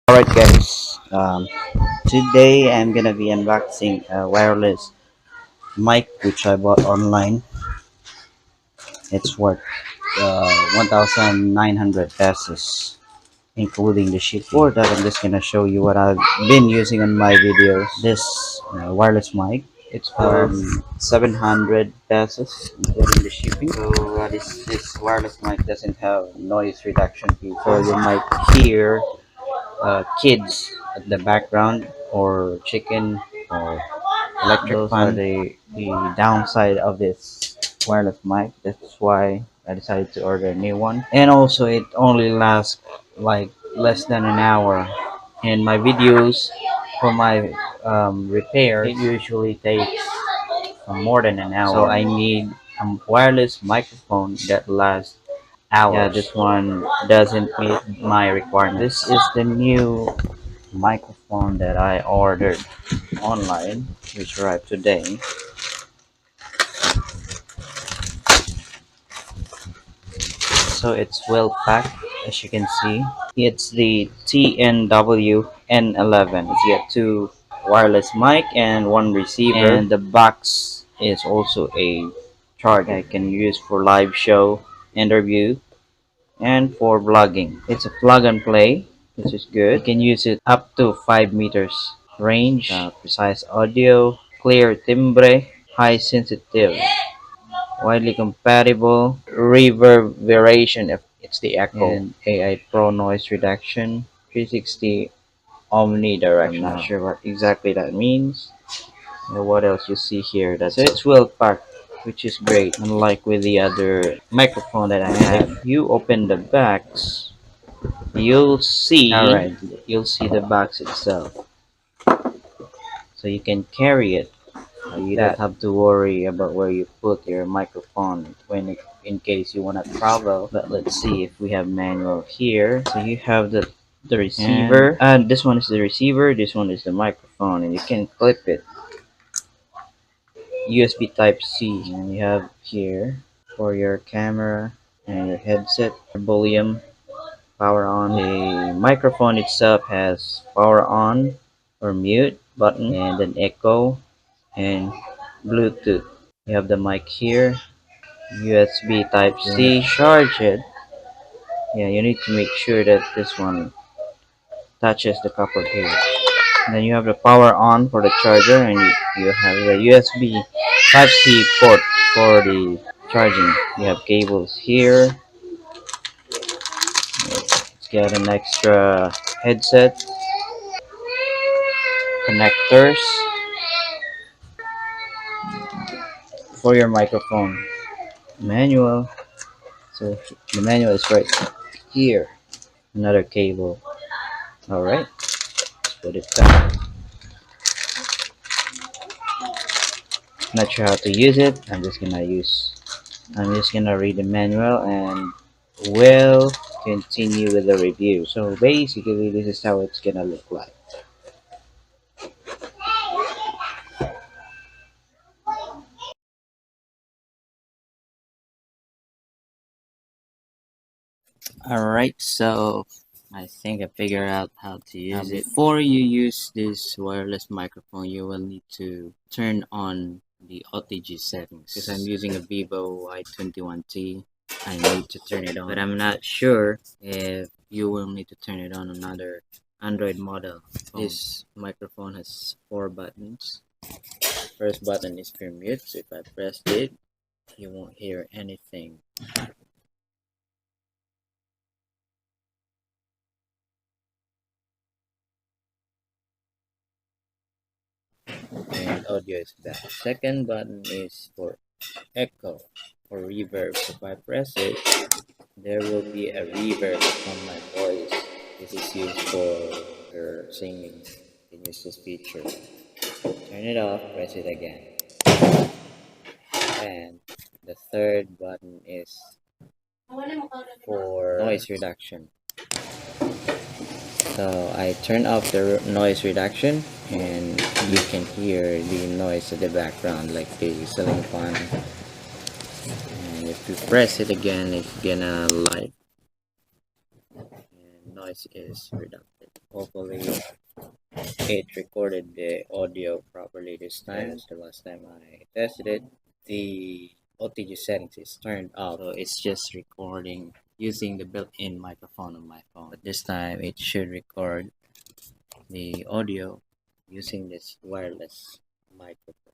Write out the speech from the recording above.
Alright guys, today I'm gonna be unboxing a wireless mic which I bought online. It's worth 1,900 pesos including the shipping. For that I'm just gonna show you what I've been using on my videos. This wireless mic, it's for 700 pesos including the shipping. So this wireless mic doesn't have noise reduction feature. So you might hear kids at the background or chicken or electric those fan. Are the downside of this wireless mic. That's why I decided to order a new one. And also it only lasts like less than an hour. In my videos for my repair, it usually takes more than an hour. So I need a wireless microphone that lasts hours. Yeah, this one doesn't meet my requirements. This is the new microphone that I ordered online, which arrived today. So it's well packed, as you can see. It's the TNW N11. It's got two wireless mic and one receiver, and the box is also a charger I can use for live show, interview, and for vlogging. It's a plug and play, which is good. You can use it up to 5 meters range, precise audio, clear timbre, high sensitivity, widely compatible, reverberation if it's the echo, and AI Pro noise reduction, 360 omnidirectional. I'm not sure what exactly that means. What else you see here? That's it. It's well packed, which is great. Unlike with the other microphone that I had, if you open the box, you'll see. All right, you'll see the box itself, so you can carry it. You don't have to worry about where you put your microphone in case you want to travel. But let's see if we have manual here. So you have the receiver, and this one is the receiver, this one is the microphone, and you can clip it. USB Type C, and you have here for your camera and your headset, volume, power on. The microphone itself has power on or mute button, and an echo and Bluetooth. You have the mic here, USB Type C. Charge it. Yeah, you need to make sure that this one touches the copper here. And then you have the power on for the charger, and you have the USB Type C port for the charging. You have cables here. It's got an extra headset, connectors for your microphone. Manual. So the manual is right here. Another cable. Alright, let's put it back. Not sure how to use it. I'm just gonna read the manual and we'll continue with the review. So basically this is how it's gonna look like. Alright, so I think I figured out how to use it. Before you use this wireless microphone, you will need to turn on the OTG settings. Because I'm using a Vivo Y21T, I need to turn it on. But I'm not sure if you will need to turn it on another Android model. This microphone has 4 buttons. First button is for mute, so if I press it, you won't hear anything. And audio is back. Second button is for echo or reverb. So if I press it, there will be a reverb on my voice. This is used for singing. You can use this feature. Turn it off, press it again. And the third button is for noise reduction. So I turn off the noise reduction, and you can hear the noise at the background like the ceiling fan. And if you press it again, it's gonna light, and noise is reduced. Hopefully it recorded the audio properly this time. Because the last time I tested it, the OTG settings is turned off. So it's just recording using the built-in microphone on my phone. But this time it should record the audio using this wireless microphone.